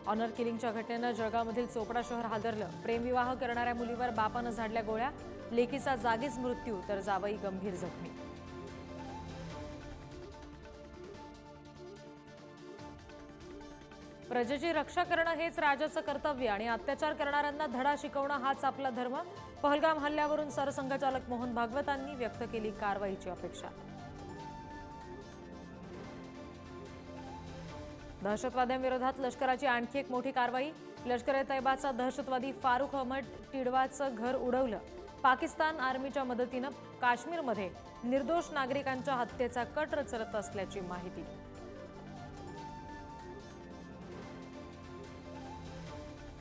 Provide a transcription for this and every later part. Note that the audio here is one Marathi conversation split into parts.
ऑनर किलिंगच्या घटनेनं जळगावमधील चोपडा शहर हादरलं। प्रेमविवाह करणाऱ्या मुलीवर बापानं झाडल्या गोळ्या, लेकीचा जागीच मृत्यू तर जावई गंभीर जखमी। प्रजेची रक्षा करणं हेच राजाचं कर्तव्य आणि अत्याचार करणाऱ्यांना धडा शिकवणं हाच आपला धर्म। पहलगाम हल्ल्यावरून सरसंघचालक मोहन भागवतांनी व्यक्त केली कारवाईची अपेक्षा। दहशतवाद्यांविरोधात लष्कराची आणखी एक मोठी कारवाई। लष्कर-ए-तैयबाचा दहशतवादी फारुख अहमद टिडवाचं घर उडवलं। पाकिस्तान आर्मीच्या मदतीनं काश्मीरमध्ये निर्दोष नागरिकांच्या हत्येचा कट रचत असल्याची माहिती।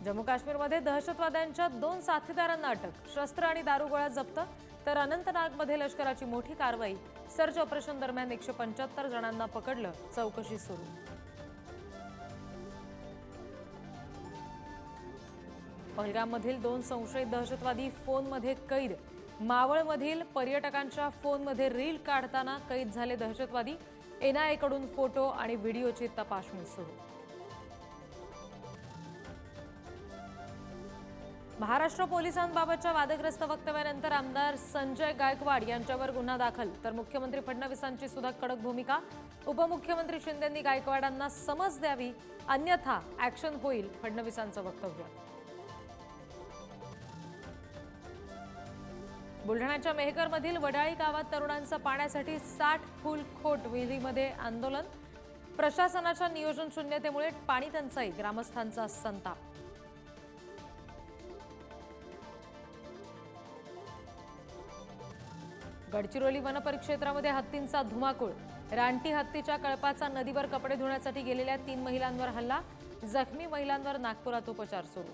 जम्मू काश्मीरमध्ये दहशतवाद्यांच्या 2 साथीदारांना अटक, शस्त्र आणि दारुगोळा जप्त। तर अनंतनागमध्ये लष्कराची मोठी कारवाई, सर्च ऑपरेशन दरम्यान 175 जणांना पकडलं, चौकशी सुरू। पहलगाममधील 2 संशयित दहशतवादी फोनमध्ये कैद। मावळमधील पर्यटकांच्या फोनमध्ये रील काढताना कैद झाले दहशतवादी। एनआयए कडून फोटो आणि व्हिडिओची तपासणी सुरू। महाराष्ट्र पोलिसांबाबतच्या वादग्रस्त वक्तव्यानंतर आमदार संजय गायकवाड यांच्यावर गुन्हा दाखल, तर मुख्यमंत्री फडणवीसांची सुद्धा कडक भूमिका। उपमुख्यमंत्री शिंदेंनी गायकवाडांना समज द्यावी, अन्यथा ॲक्शन होईल, फडणवीसांचं वक्तव्य। बुलढाण्याच्या मेहकरमधील वडाळी गावात तरुणांचं पाण्यासाठी 60 फूल खोट विहिरीमध्ये आंदोलन। प्रशासनाच्या नियोजन शून्यतेमुळे पाणी टंचाई, ग्रामस्थांचा संताप। गडचिरोली वनपरिक्षेत्रामध्ये हत्तींचा धुमाकूळ। रानटी हत्तीच्या कळपाचा नदीवर कपडे धुण्यासाठी गेलेल्या 3 महिलांवर हल्ला, जखमी महिलांवर नागपुरात उपचार सुरू।